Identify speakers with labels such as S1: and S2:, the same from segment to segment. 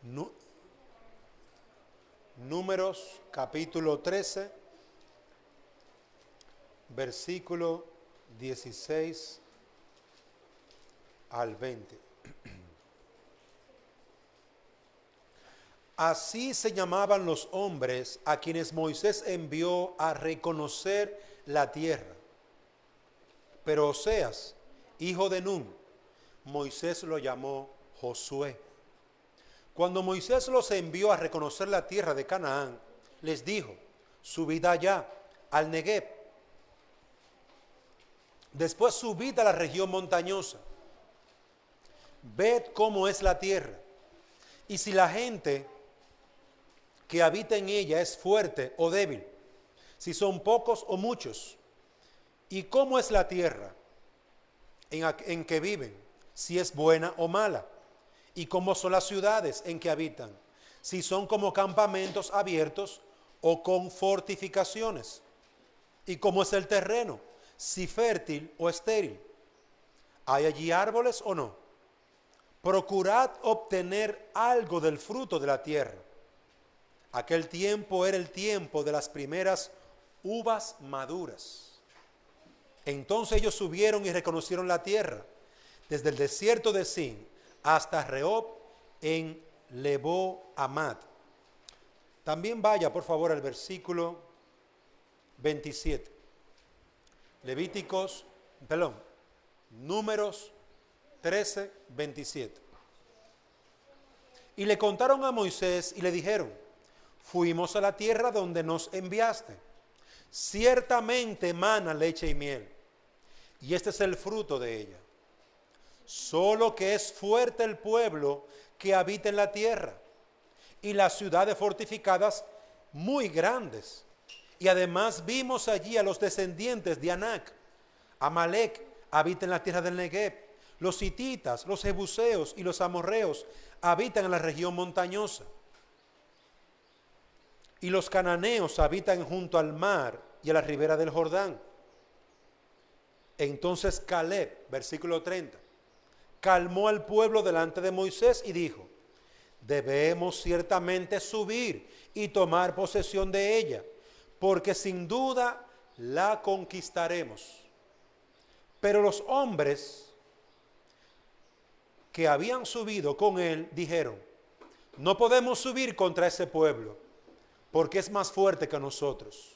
S1: Nú- Números capítulo 13, versículo 16 al 20. Así se llamaban los hombres a quienes Moisés envió a reconocer la tierra. Pero Oseas, hijo de Nun, Moisés lo llamó Josué. Cuando Moisés los envió a reconocer la tierra de Canaán, les dijo: subid allá al Negueb. Después subid a la región montañosa. Ved cómo es la tierra, y si la gente que habita en ella es fuerte o débil, si son pocos o muchos, y cómo es la tierra en que viven, si es buena o mala, y cómo son las ciudades en que habitan, si son como campamentos abiertos o con fortificaciones, y cómo es el terreno, si fértil o estéril, ¿hay allí árboles o no? Procurad obtener algo del fruto de la tierra. Aquel tiempo era el tiempo de las primeras uvas maduras. Entonces ellos subieron y reconocieron la tierra, desde el desierto de Sin hasta Rehob en Lebo Amad. También vaya por favor al versículo 27. Números 13, 27. Y le contaron a Moisés y le dijeron: fuimos a la tierra donde nos enviaste. Ciertamente mana leche y miel, y este es el fruto de ella. Solo que es fuerte el pueblo que habita en la tierra, y las ciudades fortificadas muy grandes. Y además vimos allí a los descendientes de Anac. Amalek habita en la tierra del Negueb. Los hititas, los jebuseos y los amorreos habitan en la región montañosa. Y los cananeos habitan junto al mar y a la ribera del Jordán. Entonces Caleb, versículo 30, calmó al pueblo delante de Moisés y dijo: debemos ciertamente subir y tomar posesión de ella, porque sin duda la conquistaremos. Pero los hombres que habían subido con él dijeron: no podemos subir contra ese pueblo, porque es más fuerte que nosotros.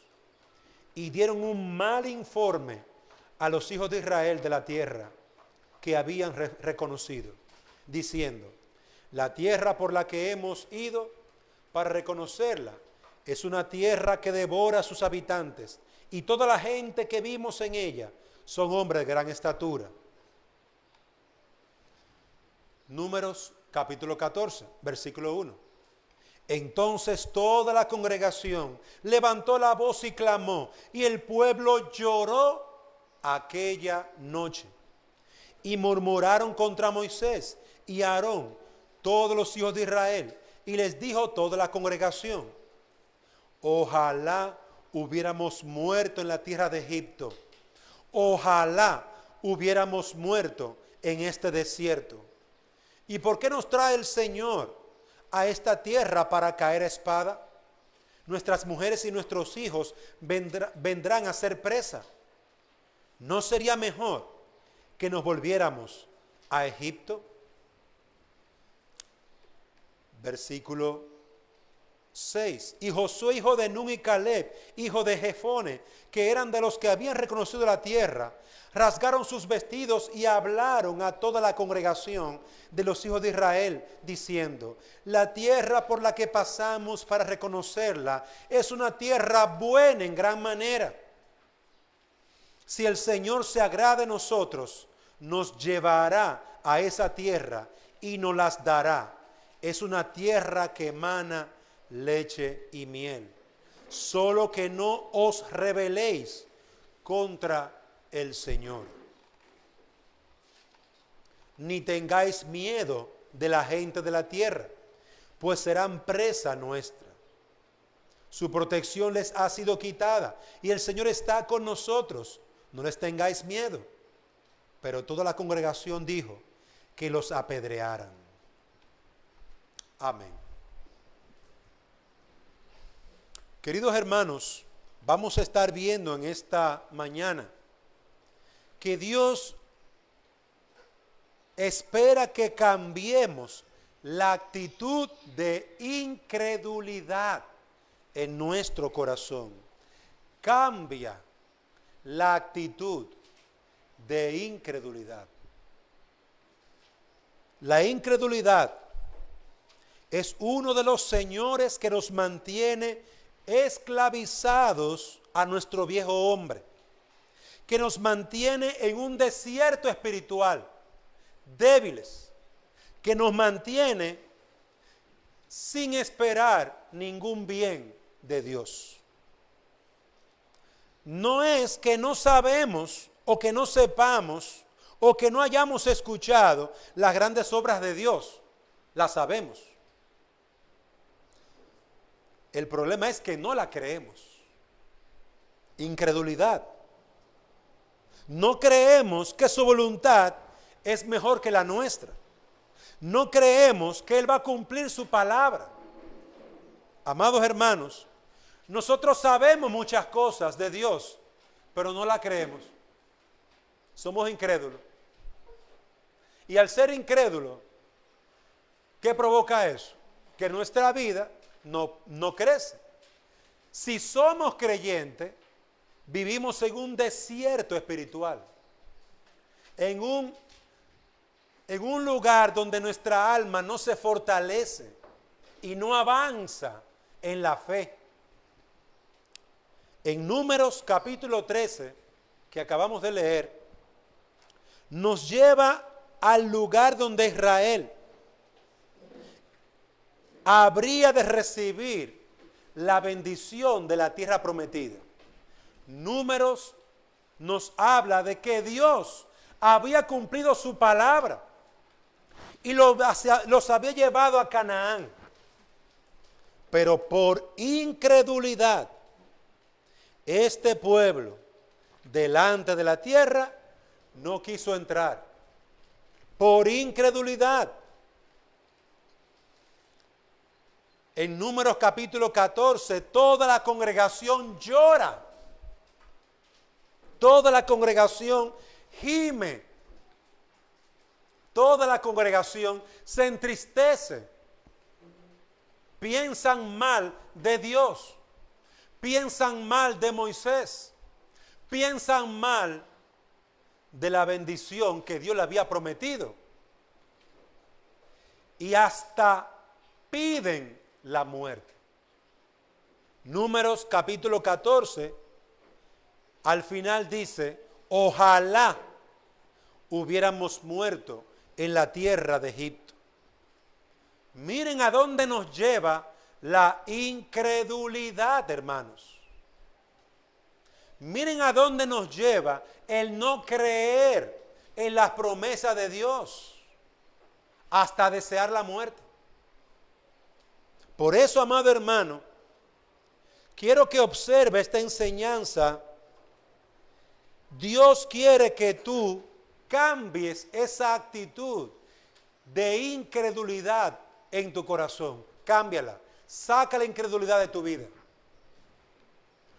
S1: Y dieron un mal informe a los hijos de Israel de la tierra que habían reconocido, diciendo: la tierra por la que hemos ido para reconocerla es una tierra que devora a sus habitantes, y toda la gente que vimos en ella son hombres de gran estatura. Números capítulo 14, versículo 1. Entonces toda la congregación levantó la voz y clamó, y el pueblo lloró aquella noche. Y murmuraron contra Moisés y Aarón todos los hijos de Israel, y les dijo toda la congregación: ojalá hubiéramos muerto en la tierra de Egipto, ojalá hubiéramos muerto en este desierto. ¿Y por qué nos trae el Señor a esta tierra para caer a espada? Nuestras mujeres y nuestros hijos vendrán a ser presa. ¿No sería mejor que nos volviéramos a Egipto? Versículo 6. Y Josué, hijo de Nun, y Caleb, hijo de Jefone, que eran de los que habían reconocido la tierra, rasgaron sus vestidos y hablaron a toda la congregación de los hijos de Israel, diciendo: la tierra por la que pasamos para reconocerla es una tierra buena en gran manera. Si el Señor se agrada de nosotros, nos llevará a esa tierra y nos las dará. Es una tierra que emana leche y miel. Solo que no os rebeléis contra el Señor, ni tengáis miedo de la gente de la tierra, pues serán presa nuestra. Su protección les ha sido quitada y el Señor está con nosotros. No les tengáis miedo. Pero toda la congregación dijo que los apedrearan. Amén. Queridos hermanos, vamos a estar viendo en esta mañana que Dios espera que cambiemos la actitud de incredulidad en nuestro corazón. Cambia la actitud de incredulidad. La incredulidad es uno de los señores que nos mantiene esclavizados a nuestro viejo hombre, que nos mantiene en un desierto espiritual, débiles, que nos mantiene sin esperar ningún bien de Dios. No es que no sabemos o que no sepamos o que no hayamos escuchado las grandes obras de Dios, las sabemos. El problema es que no la creemos. Incredulidad. No creemos que su voluntad es mejor que la nuestra. No creemos que Él va a cumplir su palabra. Amados hermanos, nosotros sabemos muchas cosas de Dios, pero no la creemos. Somos incrédulos. Y al ser incrédulos, ¿qué provoca eso? Que nuestra vida no crece. Si somos creyentes, vivimos en un desierto espiritual, en un lugar donde nuestra alma no se fortalece y no avanza en la fe. En Números capítulo 13, que acabamos de leer, nos lleva al lugar donde Israel habría de recibir la bendición de la tierra prometida. Números nos habla de que Dios había cumplido su palabra y los había llevado a Canaán. Pero por incredulidad, este pueblo delante de la tierra no quiso entrar. Por incredulidad. En Números capítulo 14, toda la congregación llora. Toda la congregación gime. Toda la congregación se entristece. Piensan mal de Dios. Piensan mal de Moisés. Piensan mal de la bendición que Dios le había prometido. Y hasta piden la muerte. Números capítulo 14, al final dice, ojalá hubiéramos muerto en la tierra de Egipto. Miren a dónde nos lleva la incredulidad, hermanos. Miren a dónde nos lleva el no creer en las promesas de Dios, hasta desear la muerte. Por eso, amado hermano, quiero que observe esta enseñanza. Dios quiere que tú cambies esa actitud de incredulidad en tu corazón. Cámbiala. Saca la incredulidad de tu vida.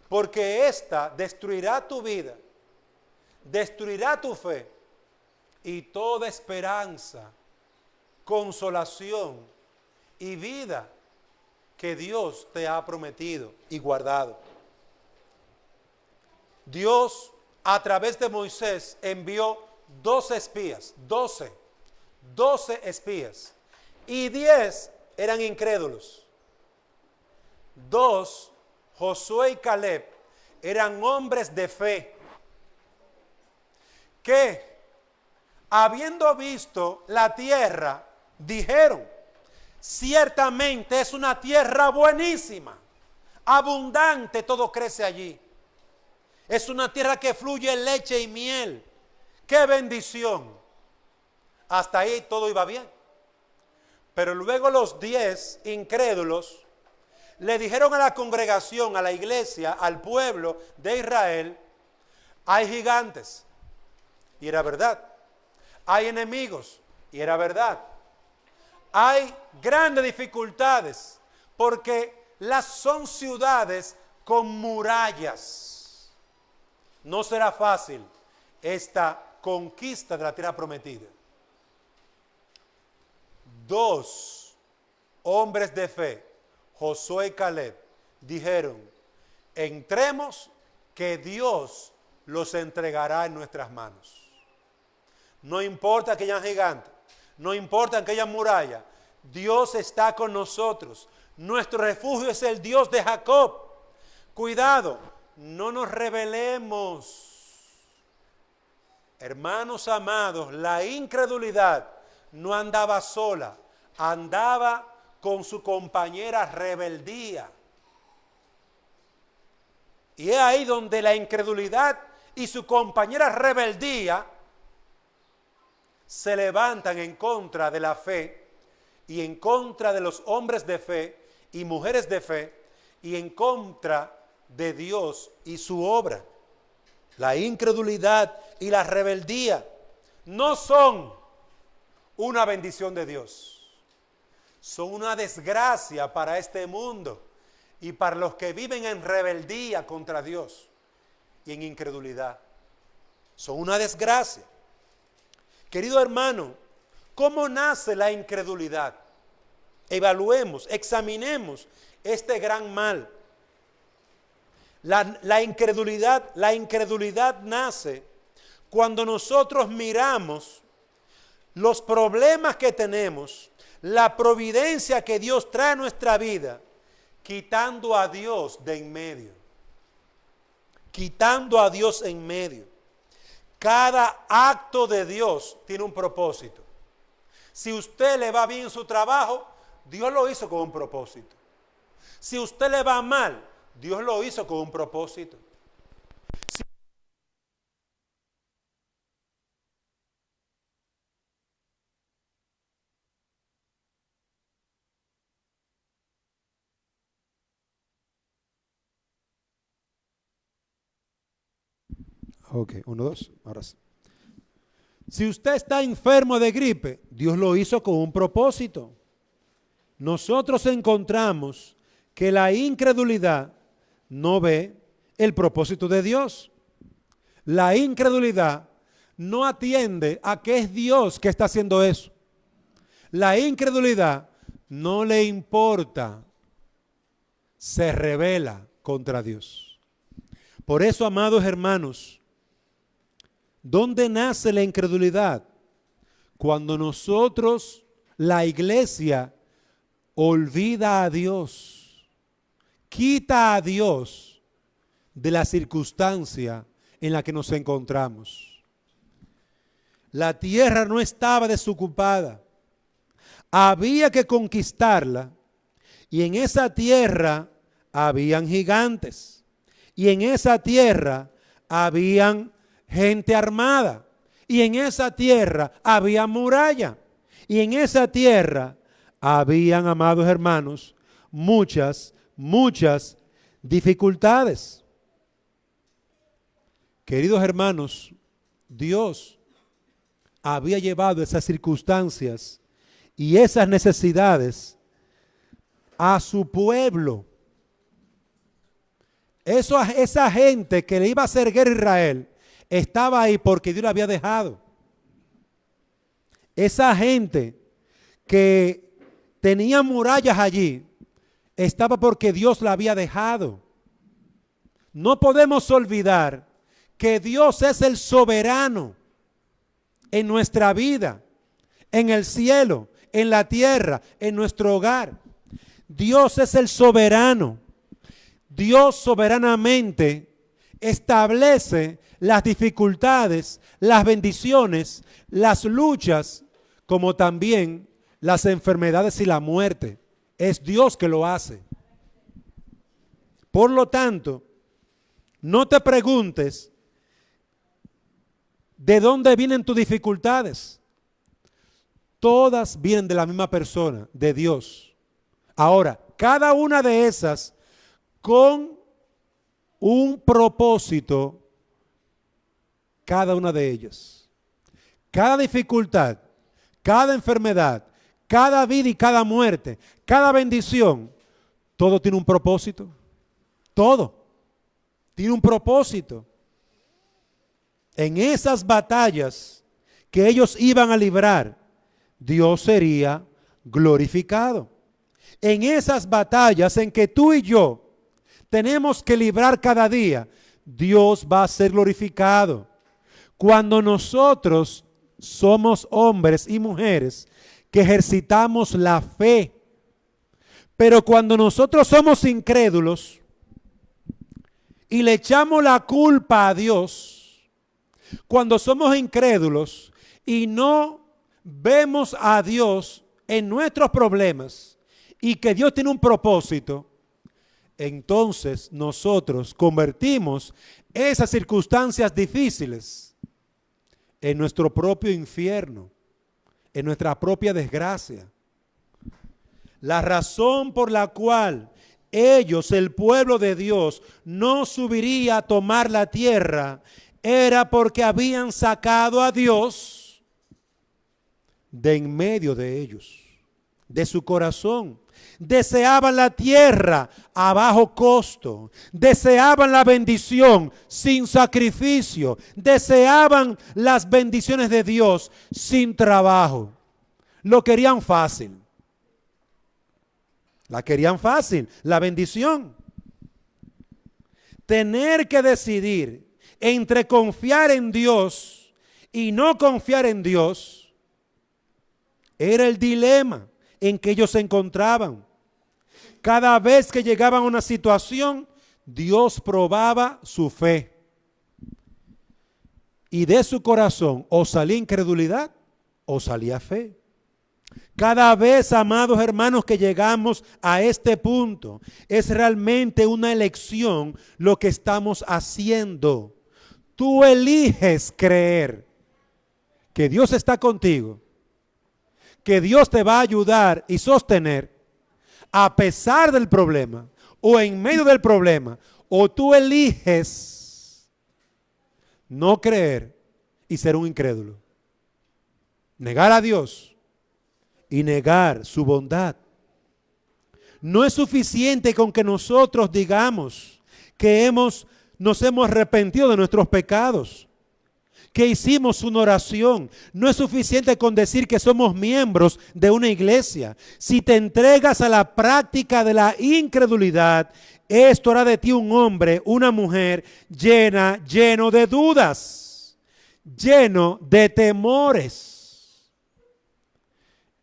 S1: Porque esta destruirá tu vida, destruirá tu fe y toda esperanza, consolación y vida que Dios te ha prometido y guardado. Dios, a través de Moisés, envió 12 espías, 12 espías, y 10 eran incrédulos. 2, Josué y Caleb, eran hombres de fe, que habiendo visto la tierra, dijeron, ciertamente es una tierra buenísima, abundante, todo crece allí. Es una tierra que fluye leche y miel. ¡Qué bendición! Hasta ahí todo iba bien. Pero luego los 10 incrédulos le dijeron a la congregación, a la iglesia, al pueblo de Israel, hay gigantes, y era verdad. Hay enemigos, y era verdad. hay grandes dificultades porque son ciudades con murallas. No será fácil esta conquista de la tierra prometida. 2 hombres de fe, Josué y Caleb, dijeron: entremos, que Dios los entregará en nuestras manos. No importa que hayan gigantes, no importa que haya muralla, Dios está con nosotros. Nuestro refugio es el Dios de Jacob. Cuidado, no nos rebelemos. Hermanos amados, la incredulidad no andaba sola, andaba con su compañera rebeldía. Y es ahí donde la incredulidad y su compañera rebeldía se levantan en contra de la fe y en contra de los hombres de fe y mujeres de fe y en contra de Dios y su obra. La incredulidad y la rebeldía no son una bendición de Dios, son una desgracia para este mundo y para los que viven en rebeldía contra Dios y en incredulidad. Son una desgracia. Querido hermano, ¿cómo nace la incredulidad? Evaluemos, examinemos este gran mal. La incredulidad nace cuando nosotros miramos los problemas que tenemos, la providencia que Dios trae a nuestra vida, quitando a Dios de en medio. Quitando a Dios en medio. Cada acto de Dios tiene un propósito. Si usted le va bien en su trabajo, Dios lo hizo con un propósito. Si usted le va mal, Dios lo hizo con un propósito. Ok, 1, 2, ahora sí. Si usted está enfermo de gripe, Dios lo hizo con un propósito. Nosotros encontramos que la incredulidad no ve el propósito de Dios. La incredulidad no atiende a que es Dios que está haciendo eso. La incredulidad no le importa, se rebela contra Dios. Por eso, amados hermanos, ¿dónde nace la incredulidad? Cuando nosotros, la iglesia, olvida a Dios, quita a Dios de la circunstancia en la que nos encontramos. La tierra no estaba desocupada, había que conquistarla y en esa tierra habían gigantes y en esa tierra habían gente armada y en esa tierra había muralla y en esa tierra habían, amados hermanos, muchas dificultades. Queridos hermanos, Dios había llevado esas circunstancias y esas necesidades a su pueblo. Esa gente que le iba a hacer guerra a Israel estaba ahí porque Dios la había dejado. Esa gente que tenía murallas allí estaba porque Dios la había dejado. No podemos olvidar que Dios es el soberano en nuestra vida, en el cielo, en la tierra, en nuestro hogar. Dios es el soberano. Dios soberanamente establece las dificultades, las bendiciones, las luchas, como también las enfermedades y la muerte. Es Dios que lo hace. Por lo tanto, no te preguntes de dónde vienen tus dificultades. Todas vienen de la misma persona, de Dios. Ahora, cada una de esas con un propósito, cada una de ellas. Cada dificultad, cada enfermedad, cada vida y cada muerte, cada bendición, todo tiene un propósito. Todo tiene un propósito. En esas batallas que ellos iban a librar, Dios sería glorificado. En esas batallas en que tú y yo tenemos que librar cada día, Dios va a ser glorificado. Cuando nosotros somos hombres y mujeres que ejercitamos la fe, pero cuando nosotros somos incrédulos y le echamos la culpa a Dios, cuando somos incrédulos y no vemos a Dios en nuestros problemas y que Dios tiene un propósito, entonces nosotros convertimos esas circunstancias difíciles en nuestro propio infierno, en nuestra propia desgracia. La razón por la cual ellos, el pueblo de Dios, no subiría a tomar la tierra era porque habían sacado a Dios de en medio de ellos, de su corazón. Deseaban la tierra a bajo costo, deseaban la bendición sin sacrificio, deseaban las bendiciones de Dios sin trabajo. Lo querían fácil. La querían fácil, la bendición. Tener que decidir entre confiar en Dios y no confiar en Dios era el dilema en que ellos se encontraban. Cada vez que llegaban a una situación, Dios probaba su fe. Y de su corazón o salía incredulidad o salía fe. Cada vez, amados hermanos, que llegamos a este punto, es realmente una elección lo que estamos haciendo. Tú eliges creer que Dios está contigo, que Dios te va a ayudar y sostener a pesar del problema o en medio del problema, o tú eliges no creer y ser un incrédulo, negar a Dios y negar su bondad. No es suficiente con que nosotros digamos que nos hemos arrepentido de nuestros pecados, que hicimos una oración. No es suficiente con decir que somos miembros de una iglesia. Si te entregas a la práctica de la incredulidad, esto hará de ti un hombre, una mujer lleno de dudas, lleno de temores.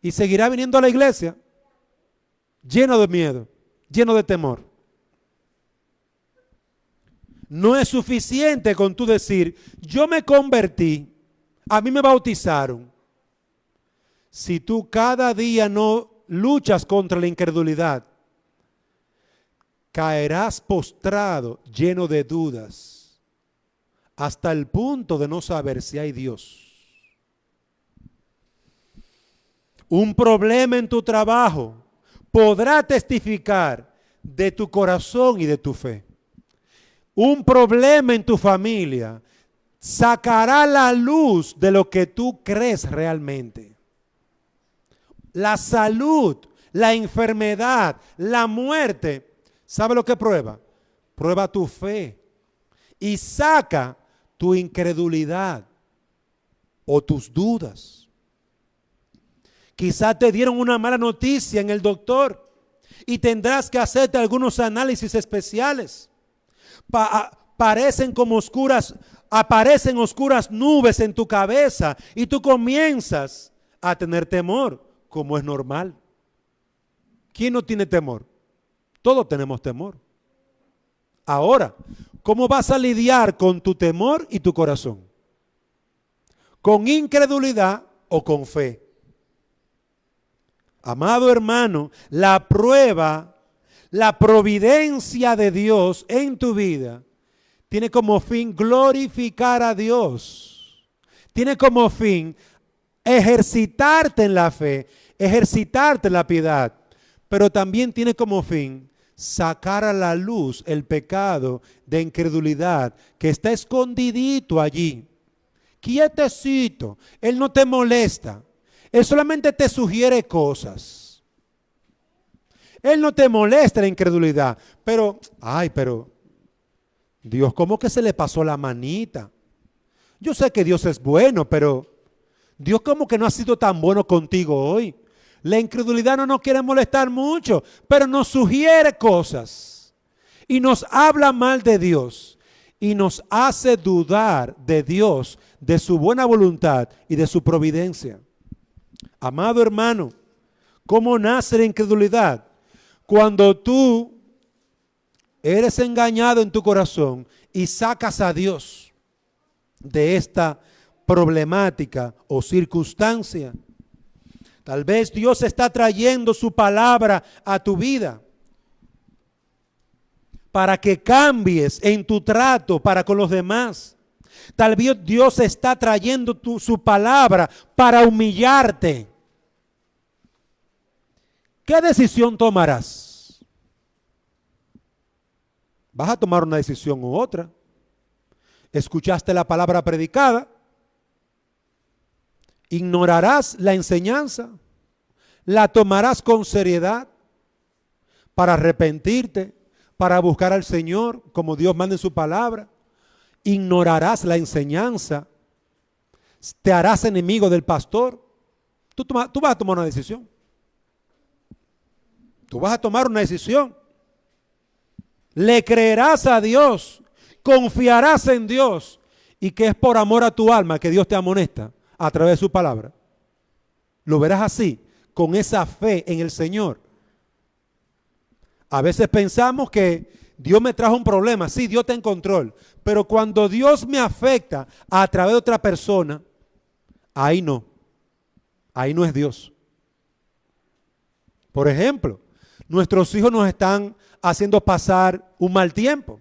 S1: Y seguirá viniendo a la iglesia lleno de miedo, lleno de temor. No es suficiente con tú decir, yo me convertí, a mí me bautizaron. Si tú cada día no luchas contra la incredulidad, caerás postrado, lleno de dudas, hasta el punto de no saber si hay Dios. Un problema en tu trabajo podrá testificar de tu corazón y de tu fe. Un problema en tu familia sacará la luz de lo que tú crees realmente. La salud, la enfermedad, la muerte, ¿sabe lo que prueba? Prueba tu fe y saca tu incredulidad o tus dudas. Quizás te dieron una mala noticia en el doctor y tendrás que hacerte algunos análisis especiales. Aparecen oscuras nubes en tu cabeza y tú comienzas a tener temor, como es normal. ¿Quién no tiene temor? Todos tenemos temor. Ahora, ¿cómo vas a lidiar con tu temor y tu corazón? ¿Con incredulidad o con fe? Amado hermano, la prueba, la providencia de Dios en tu vida tiene como fin glorificar a Dios. Tiene como fin ejercitarte en la fe, ejercitarte en la piedad, pero también tiene como fin sacar a la luz el pecado de incredulidad que está escondidito allí, quietecito. Él no te molesta. Él solamente te sugiere cosas. Él no te molesta la incredulidad. Pero Dios, ¿cómo que se le pasó la manita? Yo sé que Dios es bueno, pero Dios como que no ha sido tan bueno contigo hoy. La incredulidad no nos quiere molestar mucho, pero nos sugiere cosas y nos habla mal de Dios y nos hace dudar de Dios, de su buena voluntad y de su providencia. Amado hermano, ¿cómo nace la incredulidad? Cuando tú eres engañado en tu corazón y sacas a Dios de esta problemática o circunstancia. Tal vez Dios está trayendo su palabra a tu vida para que cambies en tu trato para con los demás. Tal vez Dios está trayendo su palabra para humillarte. ¿Qué decisión tomarás? ¿Vas a tomar una decisión u otra? ¿Escuchaste la palabra predicada? ¿Ignorarás la enseñanza? ¿La tomarás con seriedad para arrepentirte, para buscar al Señor como Dios manda en su palabra? ¿Ignorarás la enseñanza? ¿Te harás enemigo del pastor? Tú vas a tomar una decisión. Tú vas a tomar una decisión. Le creerás a Dios, confiarás en Dios y que es por amor a tu alma que Dios te amonesta a través de su palabra. Lo verás así, con esa fe en el Señor. A veces pensamos que Dios me trajo un problema. Sí, Dios está en control. Pero cuando Dios me afecta a través de otra persona, ahí no. Ahí no es Dios. Por ejemplo, nuestros hijos nos están haciendo pasar un mal tiempo.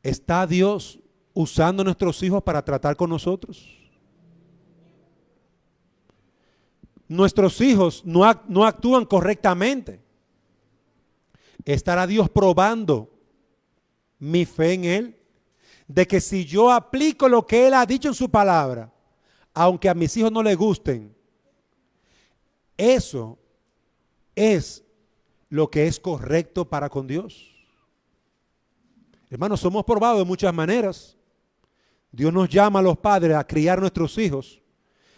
S1: ¿Está Dios usando a nuestros hijos para tratar con nosotros? Nuestros hijos no actúan correctamente. ¿Estará Dios probando mi fe en Él? De que si yo aplico lo que Él ha dicho en su palabra, aunque a mis hijos no les gusten, eso es lo que es correcto para con Dios. Hermanos, somos probados de muchas maneras. Dios nos llama a los padres a criar a nuestros hijos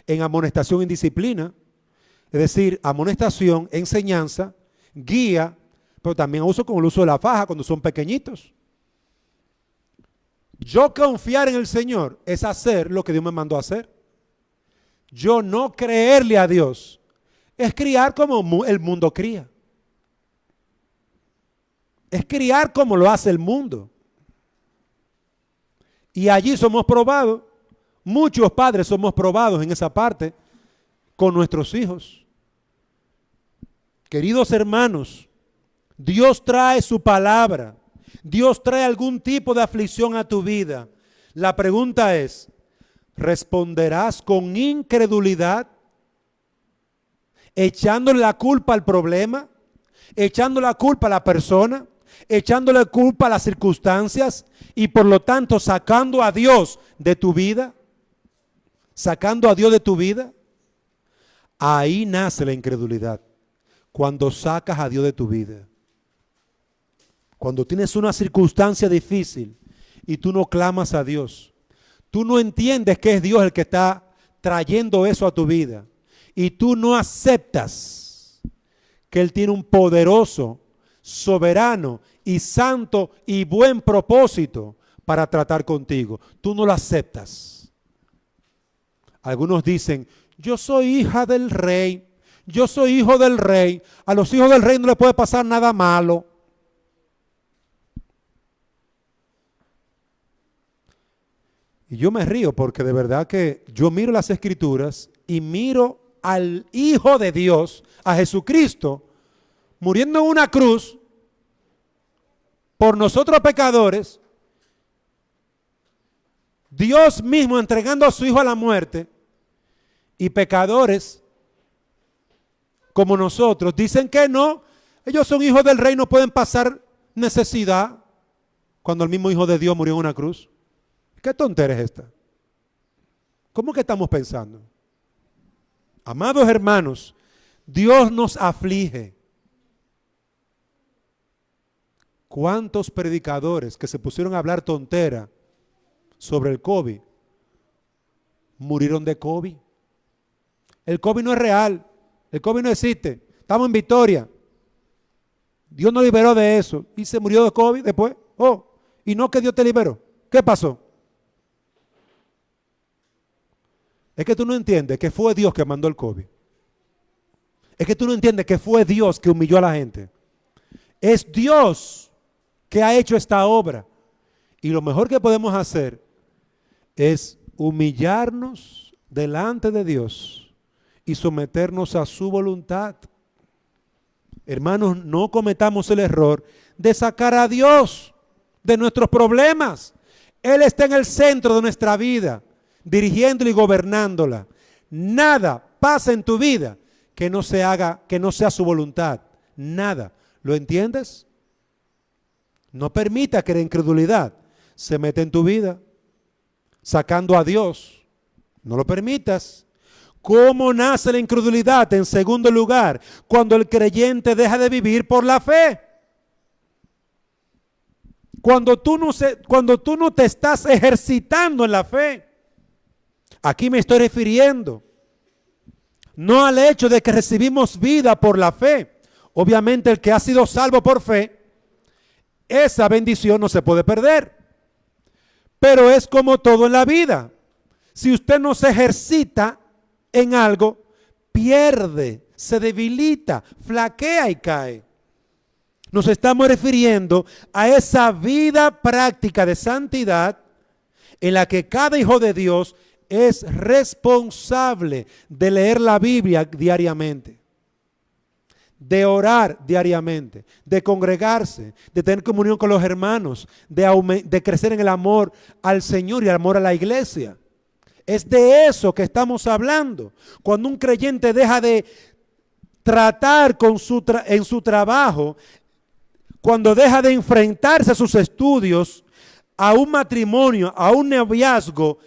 S1: en amonestación y disciplina. Es decir, amonestación, enseñanza, guía, pero también uso con el uso de la faja cuando son pequeñitos. Yo confiar en el Señor es hacer lo que Dios me mandó a hacer. Yo no creerle a Dios es criar como el mundo cría. Es criar como lo hace el mundo. Y allí somos probados. Muchos padres somos probados en esa parte con nuestros hijos. Queridos hermanos, Dios trae su palabra. Dios trae algún tipo de aflicción a tu vida. La pregunta es, ¿responderás con incredulidad? ¿Echándole la culpa al problema? ¿Echando la culpa a la persona? ¿Echándole culpa a las circunstancias? Y por lo tanto sacando a Dios de tu vida. ¿Sacando a Dios de tu vida? Ahí nace la incredulidad. Cuando sacas a Dios de tu vida. Cuando tienes una circunstancia difícil y tú no clamas a Dios. Tú no entiendes que es Dios el que está trayendo eso a tu vida. Y tú no aceptas que Él tiene un poderoso, soberano y santo y buen propósito para tratar contigo. Tú no lo aceptas. Algunos dicen, yo soy hija del rey. Yo soy hijo del rey. A los hijos del rey no les puede pasar nada malo. Y yo me río porque de verdad que yo miro las escrituras y miro al Hijo de Dios, a Jesucristo, muriendo en una cruz por nosotros pecadores, Dios mismo entregando a su Hijo a la muerte, y pecadores como nosotros dicen que no, ellos son hijos del rey, no pueden pasar necesidad, cuando el mismo Hijo de Dios murió en una cruz. ¿Qué tontera es esta? ¿Cómo que estamos pensando? Amados hermanos, Dios nos aflige. ¿Cuántos predicadores que se pusieron a hablar tontera sobre el COVID murieron de COVID? El COVID no es real, el COVID no existe, estamos en victoria. Dios nos liberó de eso y se murió de COVID después. Oh, y no que Dios te liberó. ¿Qué pasó? Es que tú no entiendes que fue Dios que mandó el COVID. Es que tú no entiendes que fue Dios que humilló a la gente. Es Dios que ha hecho esta obra. Y lo mejor que podemos hacer es humillarnos delante de Dios y someternos a su voluntad. Hermanos, no cometamos el error de sacar a Dios de nuestros problemas. Él está en el centro de nuestra vida, dirigiéndola y gobernándola. Nada pasa en tu vida que no se haga, que no sea su voluntad. Nada. ¿Lo entiendes? No permita que la incredulidad se meta en tu vida, sacando a Dios. No lo permitas. ¿Cómo nace la incredulidad? En segundo lugar, cuando el creyente deja de vivir por la fe. Cuando tú no te estás ejercitando en la fe. Aquí me estoy refiriendo no al hecho de que recibimos vida por la fe. Obviamente el que ha sido salvo por fe, esa bendición no se puede perder. Pero es como todo en la vida. Si usted no se ejercita en algo, pierde, se debilita, flaquea y cae. Nos estamos refiriendo a esa vida práctica de santidad en la que cada hijo de Dios es responsable de leer la Biblia diariamente, de orar diariamente, de congregarse, de tener comunión con los hermanos, de crecer en el amor al Señor y el amor a la iglesia. Es de eso que estamos hablando. Cuando un creyente deja de tratar en su trabajo, cuando deja de enfrentarse a sus estudios, a un matrimonio, a un noviazgo,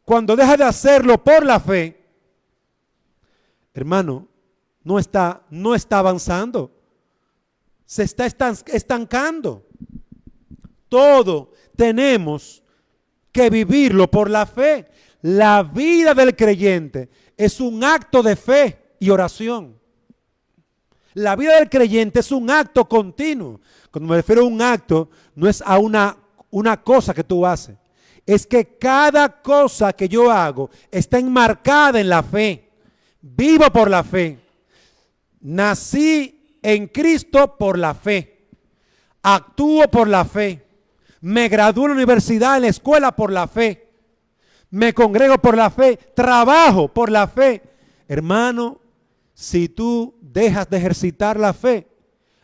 S1: cuando deja de hacerlo por la fe, hermano, no está avanzando. Se está estancando. Todo tenemos que vivirlo por la fe. La vida del creyente es un acto de fe y oración. La vida del creyente es un acto continuo. Cuando me refiero a un acto, no es a una cosa que tú haces. Es que cada cosa que yo hago está enmarcada en la fe. Vivo por la fe. Nací en Cristo por la fe. Actúo por la fe. Me gradué en la universidad, en la escuela por la fe. Me congrego por la fe. Trabajo por la fe. Hermano, si tú dejas de ejercitar la fe,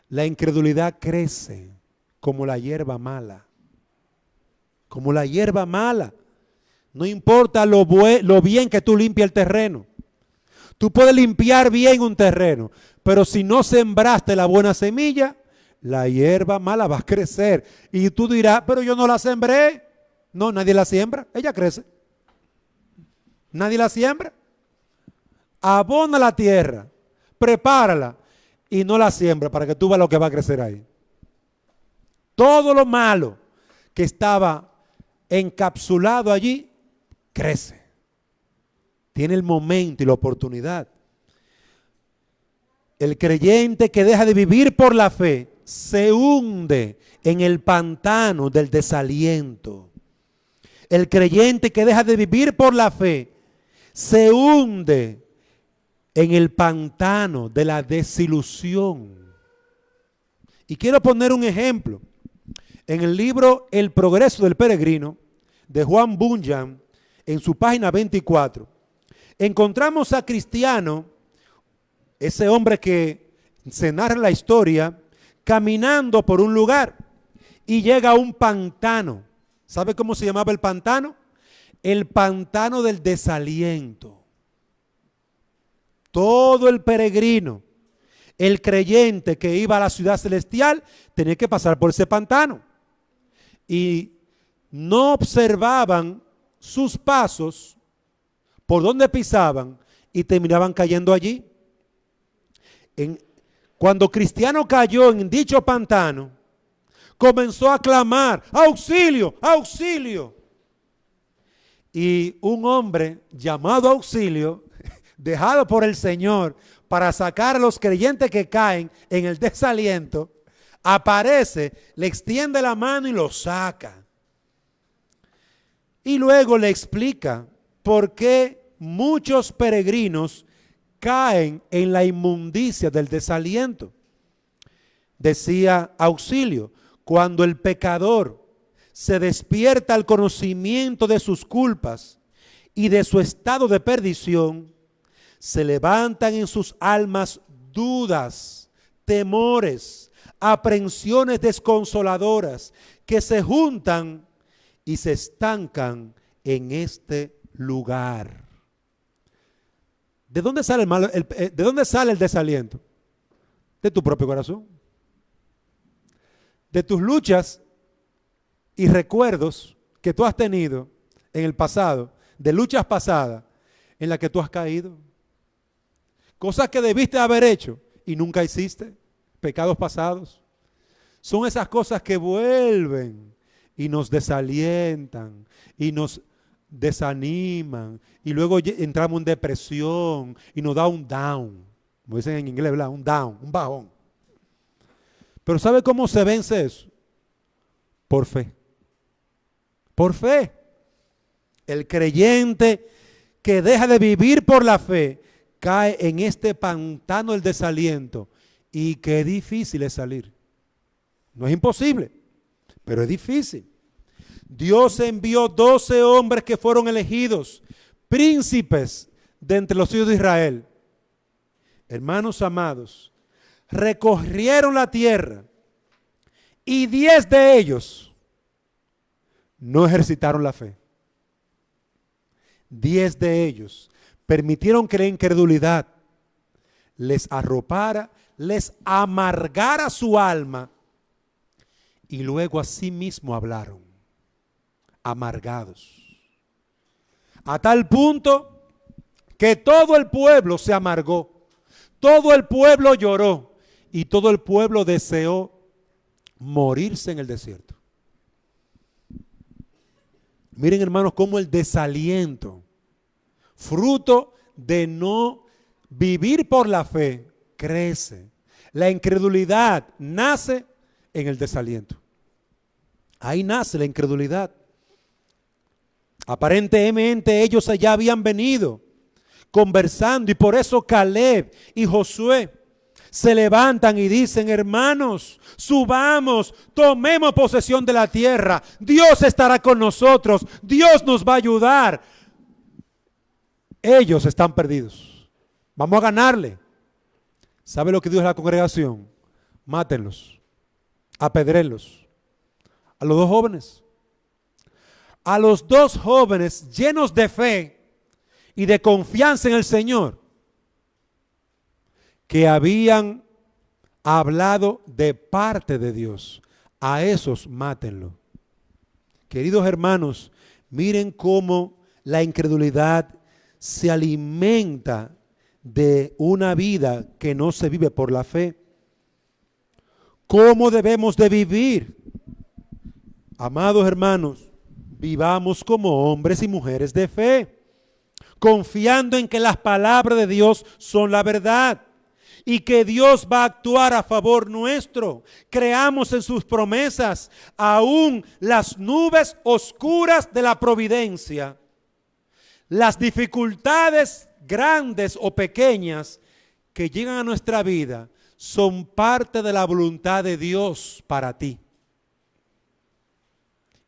S1: la incredulidad crece como la hierba mala. Como la hierba mala. No importa lo bien que tú limpias el terreno. Tú puedes limpiar bien un terreno, pero si no sembraste la buena semilla, la hierba mala va a crecer. Y tú dirás, pero yo no la sembré. No, nadie la siembra, ella crece. Nadie la siembra. Abona la tierra, prepárala y no la siembra para que tú veas lo que va a crecer ahí. Todo lo malo que estaba encapsulado allí, crece. Tiene el momento y la oportunidad. El creyente que deja de vivir por la fe se hunde en el pantano del desaliento. El creyente que deja de vivir por la fe se hunde en el pantano de la desilusión. Y quiero poner un ejemplo. En el libro El progreso del peregrino, de Juan Bunyan, en su página 24, encontramos a Cristiano, ese hombre que se narra la historia, caminando por un lugar y llega a un pantano. ¿Sabe cómo se llamaba el pantano? El pantano del desaliento. Todo el peregrino, el creyente que iba a la ciudad celestial, tenía que pasar por ese pantano. Y no observaban sus pasos, por donde pisaban, y terminaban cayendo allí. Cuando Cristiano cayó en dicho pantano, comenzó a clamar, auxilio, auxilio. Y un hombre llamado Auxilio, dejado por el Señor para sacar a los creyentes que caen en el desaliento, aparece, le extiende la mano y lo saca. Y luego le explica por qué muchos peregrinos caen en la inmundicia del desaliento. Decía Auxilio, cuando el pecador se despierta al conocimiento de sus culpas y de su estado de perdición, se levantan en sus almas dudas, temores, aprensiones desconsoladoras que se juntan y se estancan en este lugar. ¿De dónde sale ¿de dónde sale el desaliento? De tu propio corazón. De tus luchas y recuerdos que tú has tenido en el pasado, de luchas pasadas en las que tú has caído. Cosas que debiste haber hecho y nunca hiciste. Pecados pasados. Son esas cosas que vuelven y nos desalientan y nos desaniman y luego entramos en depresión y nos da un down, como dicen en inglés, ¿verdad? Un down, un bajón. Pero ¿sabe cómo se vence eso? Por fe. Por fe. El creyente que deja de vivir por la fe cae en este pantano del desaliento y qué difícil es salir. No es imposible, pero es difícil. Dios envió 12 hombres que fueron elegidos, príncipes de entre los hijos de Israel. Hermanos amados, recorrieron la tierra y 10 de ellos no ejercitaron la fe. 10 de ellos permitieron que la incredulidad les arropara, les amargara su alma y luego a sí mismo hablaron, amargados. A tal punto que todo el pueblo se amargó, todo el pueblo lloró y todo el pueblo deseó morirse en el desierto. Miren, hermanos, cómo el desaliento, fruto de no vivir por la fe, crece. La incredulidad nace en el desaliento. Ahí nace la incredulidad. Aparentemente ellos allá habían venido conversando y por eso Caleb y Josué se levantan y dicen: hermanos, subamos, tomemos posesión de la tierra. Dios estará con nosotros, Dios nos va a ayudar. Ellos están perdidos. Vamos a ganarle. ¿Sabe lo que dijo la congregación? Mátenlos, apedréenlos. A los dos jóvenes. A los dos jóvenes llenos de fe y de confianza en el Señor, que habían hablado de parte de Dios. A esos mátenlo. Queridos hermanos, miren cómo la incredulidad se alimenta de una vida que no se vive por la fe. ¿Cómo debemos de vivir? Amados hermanos, vivamos como hombres y mujeres de fe, confiando en que las palabras de Dios son la verdad y que Dios va a actuar a favor nuestro. Creamos en sus promesas, aún las nubes oscuras de la providencia, las dificultades grandes o pequeñas que llegan a nuestra vida son parte de la voluntad de Dios para ti.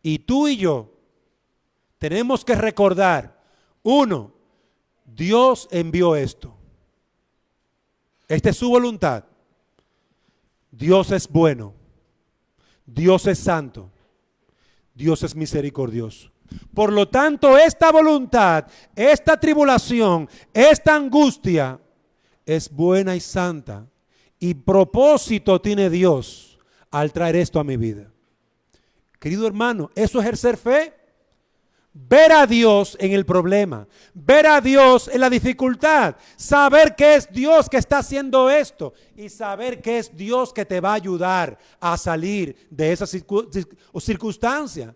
S1: Y tú y yo tenemos que recordar, uno, Dios envió esto. Esta es su voluntad. Dios es bueno. Dios es santo. Dios es misericordioso. Por lo tanto, esta voluntad, esta tribulación, esta angustia es buena y santa. Y propósito tiene Dios al traer esto a mi vida. Querido hermano, ¿eso es ejercer fe? ver a Dios en el problema, ver a Dios en la dificultad, saber que es Dios que está haciendo esto y saber que es Dios que te va a ayudar a salir de esa circunstancia.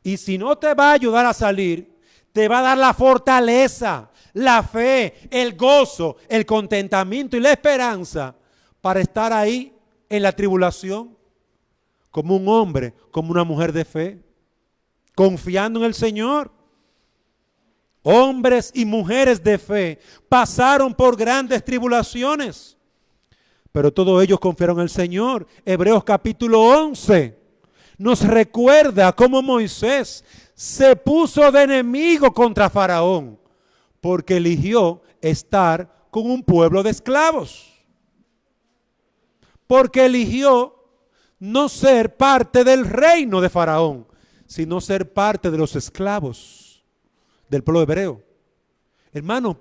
S1: Y si no te va a ayudar a salir, te va a dar la fortaleza, la fe, el gozo, el contentamiento y la esperanza para estar ahí en la tribulación como un hombre, como una mujer de fe, confiando en el Señor. Hombres y mujeres de fe pasaron por grandes tribulaciones, pero todos ellos confiaron en el Señor. Hebreos capítulo 11 nos recuerda cómo Moisés se puso de enemigo contra Faraón, porque eligió estar con un pueblo de esclavos. Porque eligió no ser parte del reino de Faraón, sino ser parte de los esclavos del pueblo hebreo. Hermano,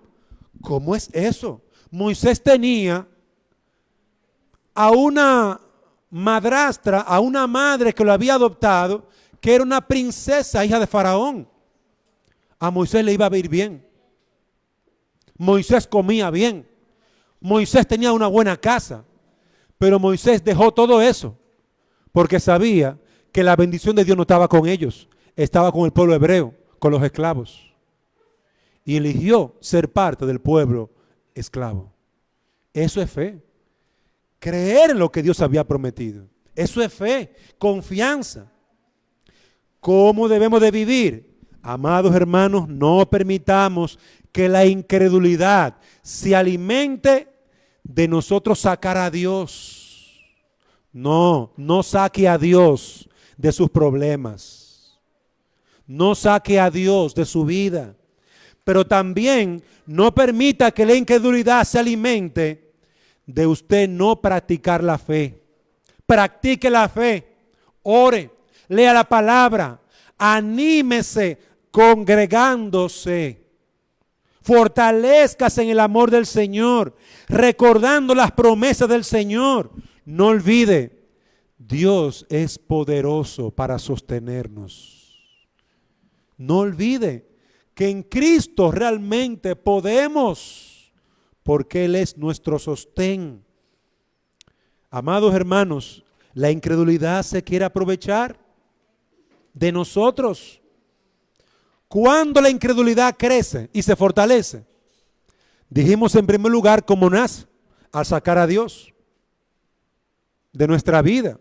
S1: ¿cómo es eso? Moisés tenía a una madrastra, a una madre que lo había adoptado, que era una princesa, hija de Faraón. A Moisés le iba a ir bien. Moisés comía bien. Moisés tenía una buena casa. Pero Moisés dejó todo eso porque sabía que la bendición de Dios no estaba con ellos, estaba con el pueblo hebreo, con los esclavos. Y eligió ser parte del pueblo esclavo. Eso es fe. Creer en lo que Dios había prometido. Eso es fe, confianza. ¿Cómo debemos de vivir? Amados hermanos, no permitamos que la incredulidad se alimente de nosotros sacar a Dios. No saque a Dios de sus problemas. No saque a Dios de su vida. Pero también no permita que la incredulidad se alimente de usted no practicar la fe. Practique la fe. Ore, lea la palabra, anímese congregándose. Fortalézcase en el amor del Señor, recordando las promesas del Señor. No olvide, Dios es poderoso para sostenernos. No olvide que en Cristo realmente podemos, porque Él es nuestro sostén. Amados hermanos, la incredulidad se quiere aprovechar de nosotros. Cuando la incredulidad crece y se fortalece, dijimos en primer lugar cómo nace, al sacar a Dios de nuestra vida.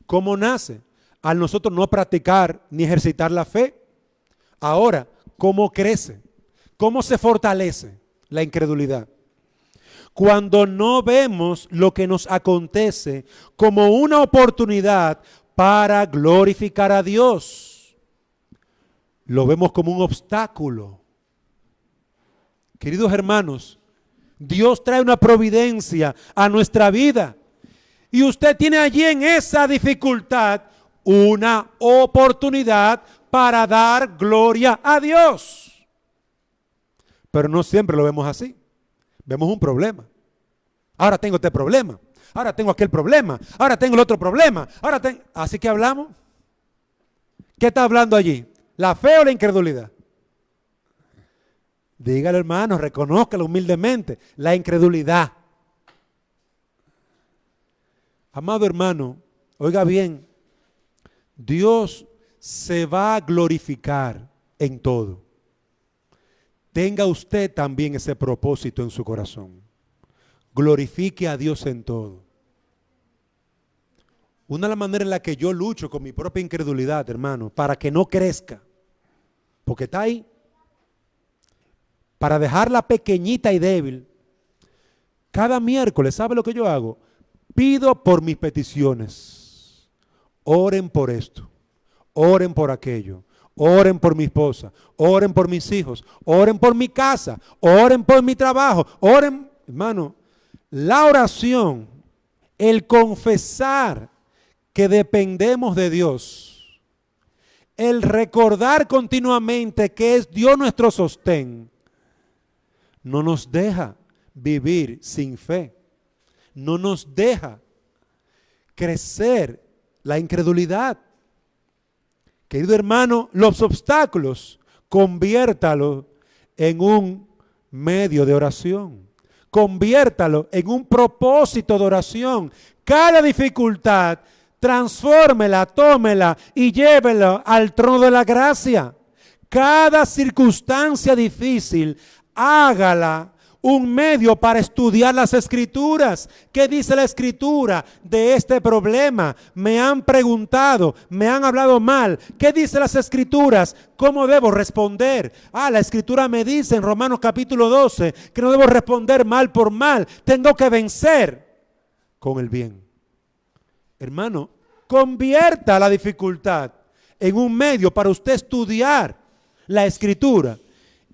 S1: ¿Cómo nace? Al nosotros no practicar ni ejercitar la fe. Ahora, ¿cómo crece? ¿Cómo se fortalece la incredulidad? Cuando no vemos lo que nos acontece como una oportunidad para glorificar a Dios. Lo vemos como un obstáculo. Queridos hermanos, Dios trae una providencia a nuestra vida. Y usted tiene allí en esa dificultad una oportunidad para dar gloria a Dios. Pero no siempre lo vemos así. Vemos un problema. Ahora tengo este problema. Ahora tengo aquel problema. Ahora tengo el otro problema. Así que hablamos. ¿Qué está hablando allí? ¿La fe o la incredulidad? Dígale, hermano, reconózcalo humildemente. La incredulidad. Amado hermano, oiga bien, Dios se va a glorificar en todo. Tenga usted también ese propósito en su corazón. Glorifique a Dios en todo. Una de las maneras en la que yo lucho con mi propia incredulidad, hermano, para que no crezca, porque está ahí, para dejarla pequeñita y débil, cada miércoles, ¿sabe lo que yo hago? Pido por mis peticiones. Oren por esto, oren por aquello, oren por mi esposa, oren por mis hijos, oren por mi casa, oren por mi trabajo, oren, hermano, la oración, el confesar que dependemos de Dios, el recordar continuamente que es Dios nuestro sostén, no nos deja vivir sin fe, no nos deja crecer la incredulidad. Querido hermano, los obstáculos conviértalo en un medio de oración. Conviértalo en un propósito de oración. Cada dificultad, transfórmela, tómela y llévela al trono de la gracia. Cada circunstancia difícil, hágala un medio para estudiar las Escrituras. ¿Qué dice la Escritura de este problema? Me han preguntado, me han hablado mal. ¿Qué dice las Escrituras? ¿Cómo debo responder? La Escritura me dice en Romanos capítulo 12 que no debo responder mal por mal. Tengo que vencer con el bien. Hermano, convierta la dificultad en un medio para usted estudiar la Escritura,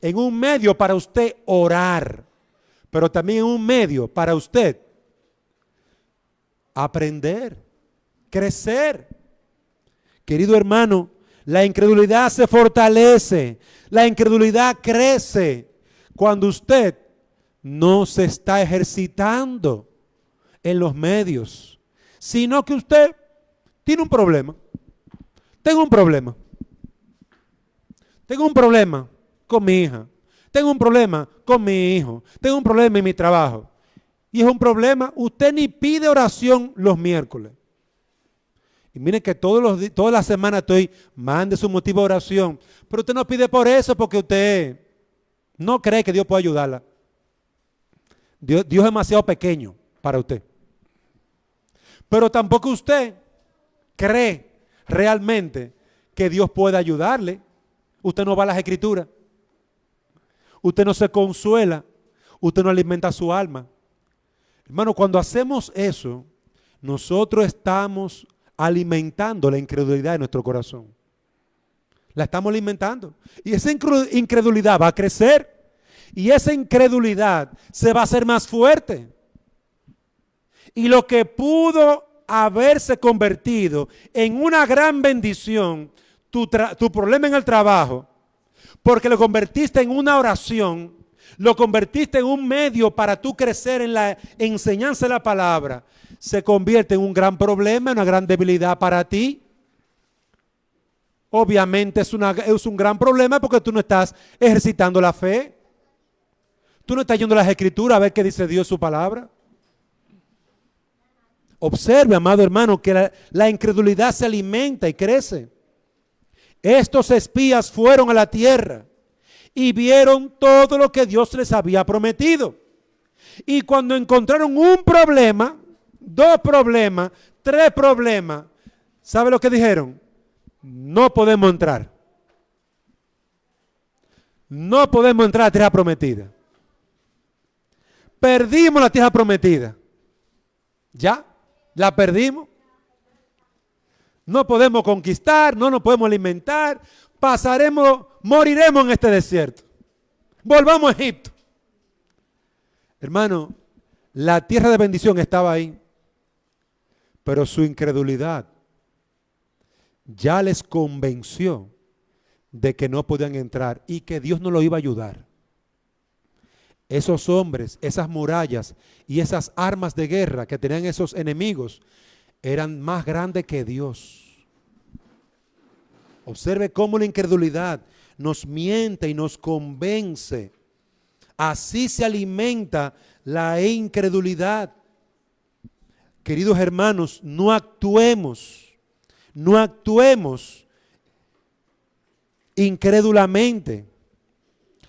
S1: en un medio para usted orar, pero también en un medio para usted aprender, crecer. Querido hermano, la incredulidad se fortalece, la incredulidad crece cuando usted no se está ejercitando en los medios, sino que usted tiene un problema. Tengo un problema. Tengo un problema con mi hija. Tengo un problema con mi hijo. Tengo un problema en mi trabajo. Y es un problema, usted ni pide oración los miércoles. Y miren que toda la semana mande su motivo de oración. Pero usted no pide por eso porque usted no cree que Dios pueda ayudarla. Dios es demasiado pequeño para usted. Pero tampoco usted cree realmente que Dios pueda ayudarle. Usted no va a las Escrituras. Usted no se consuela. Usted no alimenta su alma. Hermano, cuando hacemos eso, nosotros estamos alimentando la incredulidad de nuestro corazón. La estamos alimentando. Y esa incredulidad va a crecer. Y esa incredulidad se va a hacer más fuerte. Y lo que pudo haberse convertido en una gran bendición, tu problema en el trabajo, porque lo convertiste en una oración, lo convertiste en un medio para tú crecer en la enseñanza de la palabra, se convierte en un gran problema, una gran debilidad para ti. Obviamente es un gran problema porque tú no estás ejercitando la fe. Tú no estás yendo a las Escrituras a ver qué dice Dios en su palabra. Observe, amado hermano, que la incredulidad se alimenta y crece. Estos espías fueron a la tierra y vieron todo lo que Dios les había prometido. Y cuando encontraron un problema, 2 problemas, 3 problemas, ¿sabe lo que dijeron? No podemos entrar. No podemos entrar a la tierra prometida. Perdimos la tierra prometida. ¿Ya? La perdimos. No podemos conquistar, no nos podemos alimentar. Moriremos en este desierto. Volvamos a Egipto. Hermano, la tierra de bendición estaba ahí. Pero su incredulidad ya les convenció de que no podían entrar y que Dios no lo iba a ayudar. Esos hombres, esas murallas y esas armas de guerra que tenían esos enemigos eran más grandes que Dios. Observe cómo la incredulidad nos miente y nos convence. Así se alimenta la incredulidad. Queridos hermanos, no actuemos incrédulamente.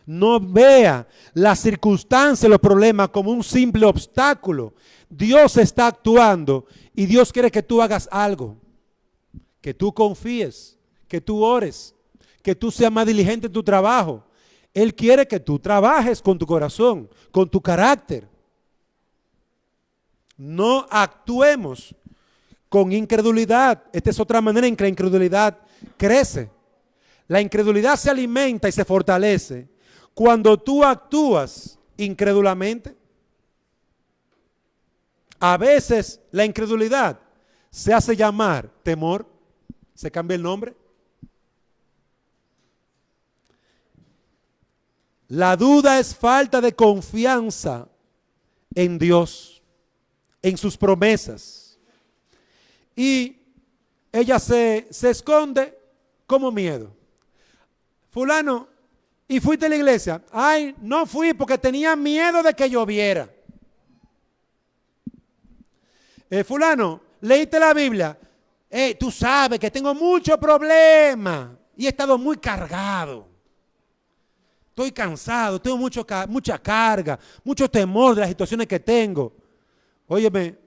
S1: No vea las circunstancias, los problemas como un simple obstáculo. Dios está actuando y Dios quiere que tú hagas algo. Que tú confíes, que tú ores, que tú seas más diligente en tu trabajo. Él quiere que tú trabajes con tu corazón, con tu carácter. No actuemos con incredulidad. Esta es otra manera en que la incredulidad crece. La incredulidad se alimenta y se fortalece cuando tú actúas incrédulamente. A veces la incredulidad se hace llamar temor, se cambia el nombre. La duda es falta de confianza en Dios, en sus promesas. Y ella se esconde como miedo. Fulano ¿Y fuiste a la iglesia? Ay, no fui porque tenía miedo de que lloviera. Fulano, ¿leíste la Biblia? Tú sabes que tengo muchos problemas y he estado muy cargado. Estoy cansado, tengo mucha carga, mucho temor de las situaciones que tengo. Óyeme,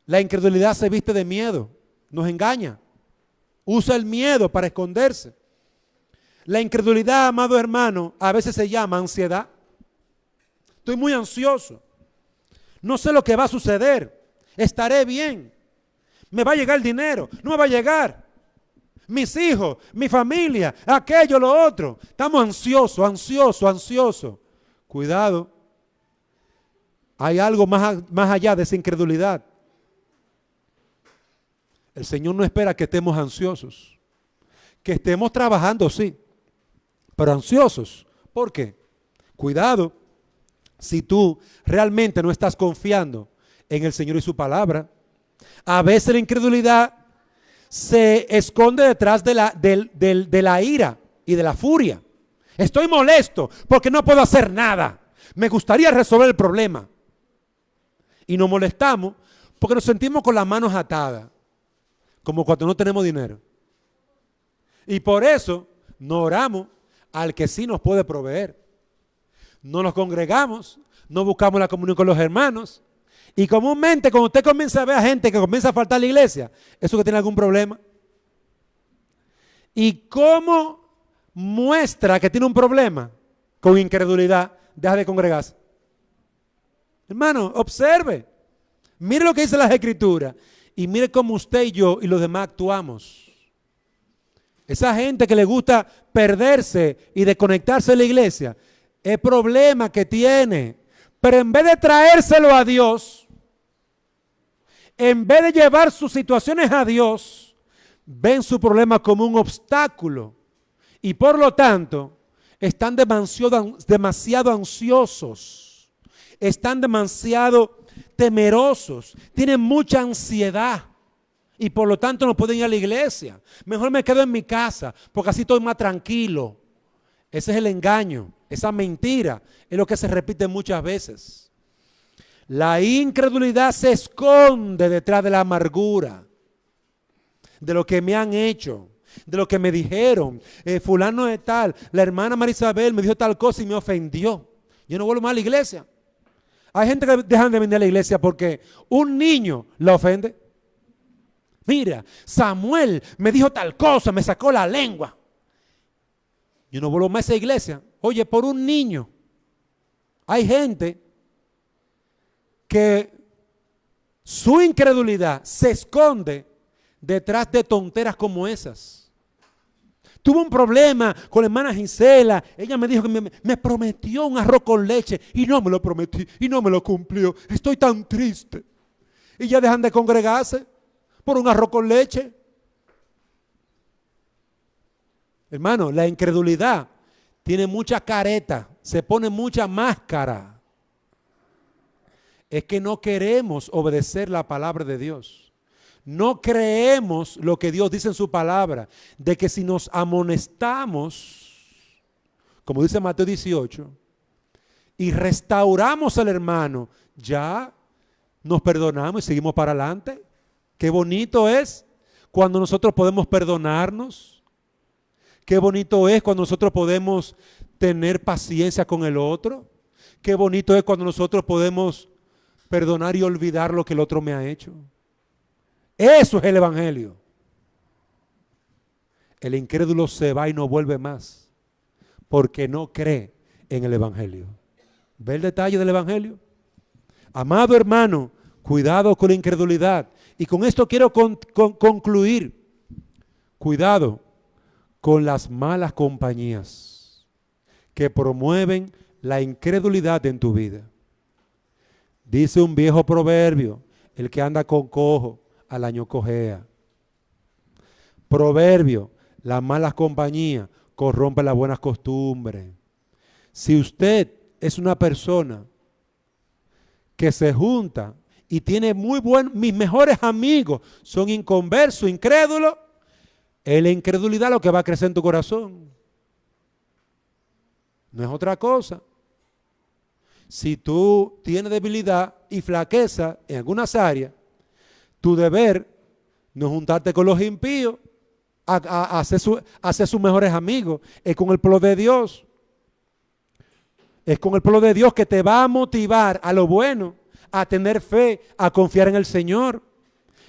S1: la incredulidad se viste de miedo, nos engaña. Usa el miedo para esconderse. La incredulidad, amado hermano, a veces se llama ansiedad. Estoy muy ansioso. No sé lo que va a suceder. Estaré bien. Me va a llegar el dinero. No me va a llegar. Mis hijos, mi familia, aquello, lo otro. Estamos ansiosos. Cuidado. Hay algo más allá de esa incredulidad. El Señor no espera que estemos ansiosos. Que estemos trabajando, sí. Pero ansiosos. ¿Por qué? Cuidado. Si tú realmente no estás confiando en el Señor y su palabra, a veces la incredulidad se esconde detrás de la ira y de la furia. Estoy molesto porque no puedo hacer nada. Me gustaría resolver el problema. Y nos molestamos porque nos sentimos con las manos atadas, como cuando no tenemos dinero. Y por eso no oramos al que sí nos puede proveer. No nos congregamos, no buscamos la comunión con los hermanos. Y comúnmente cuando usted comienza a ver a gente que comienza a faltar a la iglesia, ¿eso que tiene algún problema? ¿Y cómo muestra que tiene un problema? Con incredulidad, deja de congregarse. Hermano, observe. Mire lo que dice las Escrituras y mire cómo usted y yo y los demás actuamos. Esa gente que le gusta perderse y desconectarse de la iglesia, es problema que tiene. Pero en vez de traérselo a Dios, en vez de llevar sus situaciones a Dios, ven su problema como un obstáculo. Y por lo tanto, están demasiado ansiosos. Están demasiado temerosos. Tienen mucha ansiedad. Y por lo tanto no pueden ir a la iglesia. Mejor me quedo en mi casa porque así estoy más tranquilo. Ese es el engaño. Esa mentira es lo que se repite muchas veces. La incredulidad se esconde detrás de la amargura, de lo que me han hecho, de lo que me dijeron. Fulano de tal, la hermana Marisabel me dijo tal cosa y me ofendió. Yo no vuelvo más a la iglesia. Hay gente que dejan de venir a la iglesia porque un niño la ofende. Mira, Samuel me dijo tal cosa, me sacó la lengua. Yo no vuelvo más a esa iglesia. Oye, por un niño. Hay gente que su incredulidad se esconde detrás de tonteras como esas. Tuve un problema con la hermana Gisela. Ella me dijo que me prometió un arroz con leche y no me lo prometí y no me lo cumplió. Estoy tan triste. Y ya dejan de congregarse por un arroz con leche. Hermano, la incredulidad tiene mucha careta, se pone mucha máscara. Es que no queremos obedecer la palabra de Dios. No creemos lo que Dios dice en su palabra, de que si nos amonestamos, como dice Mateo 18, y restauramos al hermano, ya nos perdonamos y seguimos para adelante. Qué bonito es cuando nosotros podemos perdonarnos. Qué bonito es cuando nosotros podemos tener paciencia con el otro. Qué bonito es cuando nosotros podemos perdonar y olvidar lo que el otro me ha hecho. Eso es el evangelio. El incrédulo se va y no vuelve más porque no cree en el evangelio. ¿Ve el detalle del evangelio? Amado hermano, cuidado con la incredulidad. Y con esto quiero concluir. Cuidado con las malas compañías que promueven la incredulidad en tu vida. Dice un viejo proverbio, el que anda con cojo, al año cojea. Proverbio, las malas compañías corrompen las buenas costumbres. Si usted es una persona que se junta y tiene mis mejores amigos son inconversos, incrédulos, es la incredulidad lo que va a crecer en tu corazón. No es otra cosa. Si tú tienes debilidad y flaqueza en algunas áreas, tu deber no es juntarte con los impíos a ser sus mejores amigos. Es con el pueblo de Dios. Es con el pueblo de Dios que te va a motivar a lo bueno, a tener fe, a confiar en el Señor.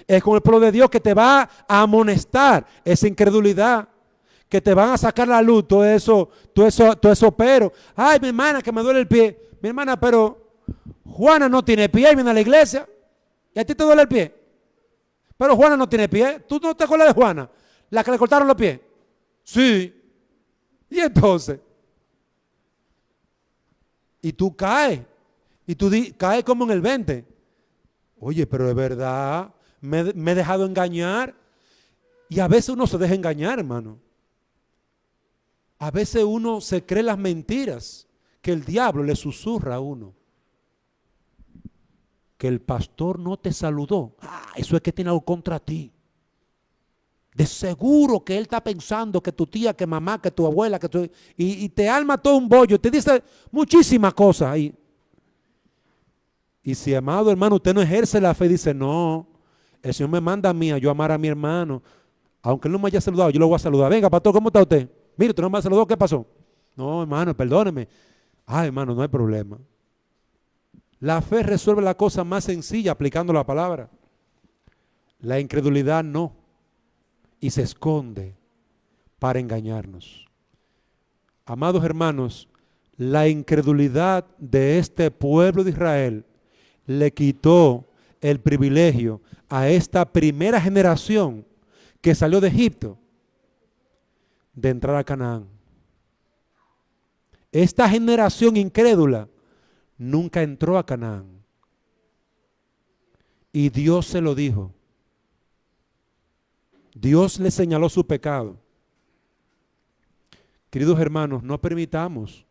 S1: Es con el pueblo de Dios que te va a amonestar esa incredulidad, que te van a sacar la luz, todo eso pero. Ay, mi hermana, que me duele el pie. Mi hermana, pero Juana no tiene pie y viene a la iglesia. ¿Y a ti te duele el pie? Pero Juana no tiene pie. ¿Tú no te acuerdas de Juana? La que le cortaron los pies. Sí. Y entonces, y tú caes. Y tú caes como en el 20. Oye, pero de verdad, me he dejado engañar. Y a veces uno se deja engañar, hermano. A veces uno se cree las mentiras que el diablo le susurra a uno. Que el pastor no te saludó. Eso es que tiene algo contra ti. De seguro que él está pensando que tu tía, que mamá, que tu abuela, y te arma todo un bollo. Te dice muchísimas cosas ahí. Y si, amado hermano, usted no ejerce la fe, dice, no, el Señor me manda a mí a yo amar a mi hermano. Aunque él no me haya saludado, yo lo voy a saludar. Venga, pastor, ¿cómo está usted? Mire, usted no me ha saludado, ¿qué pasó? No, hermano, perdóneme. Ay, hermano, no hay problema. La fe resuelve la cosa más sencilla aplicando la palabra. La incredulidad no. Y se esconde para engañarnos. Amados hermanos, la incredulidad de este pueblo de Israel le quitó el privilegio a esta primera generación que salió de Egipto de entrar a Canaán. Esta generación incrédula nunca entró a Canaán. Y Dios se lo dijo. Dios le señaló su pecado. Queridos hermanos, no permitamos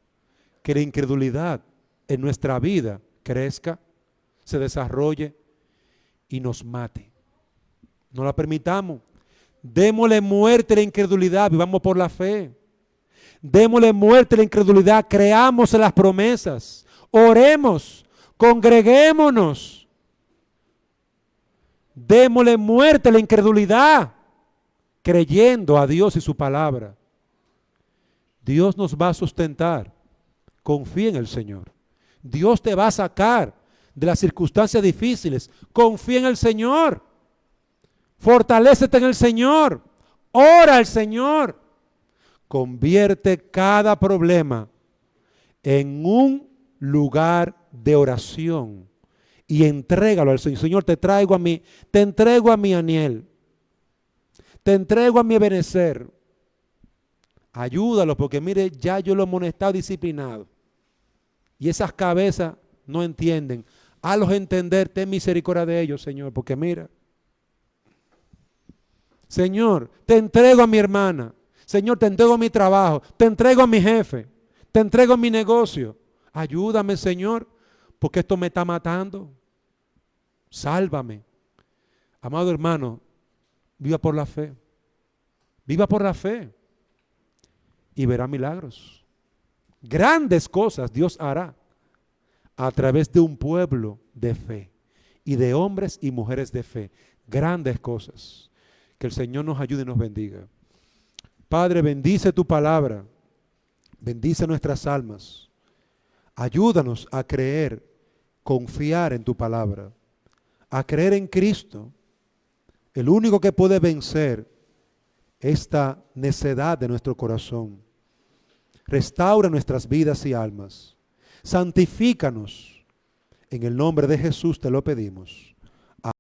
S1: que la incredulidad en nuestra vida crezca, se desarrolle y nos mate. No la permitamos. Démosle muerte a la incredulidad, vivamos por la fe. Démosle muerte a la incredulidad, creamos en las promesas, oremos, congreguémonos. Démosle muerte a la incredulidad, creyendo a Dios y su palabra. Dios nos va a sustentar. Confía en el Señor. Dios te va a sacar de las circunstancias difíciles. Confía en el Señor. Fortalécete en el Señor. Ora al Señor. Convierte cada problema en un lugar de oración y entrégalo al Señor. Señor, te entrego a mi Aniel. Te entrego a mi Ebenezer. Ayúdalo, porque mire, ya yo lo he amonestado, disciplinado. Y esas cabezas no entienden. Hazlos entender, ten misericordia de ellos, Señor, porque mira. Señor, te entrego a mi hermana. Señor, te entrego a mi trabajo. Te entrego a mi jefe. Te entrego a mi negocio. Ayúdame, Señor, porque esto me está matando. Sálvame. Amado hermano, viva por la fe. Viva por la fe. Y verá milagros. Grandes cosas Dios hará a través de un pueblo de fe y de hombres y mujeres de fe. Grandes cosas. Que el Señor nos ayude y nos bendiga. Padre, bendice tu palabra. Bendice nuestras almas. Ayúdanos a creer, confiar en tu palabra, a creer en Cristo, el único que puede vencer esta necedad de nuestro corazón. Restaura nuestras vidas y almas. Santifícanos. En el nombre de Jesús te lo pedimos.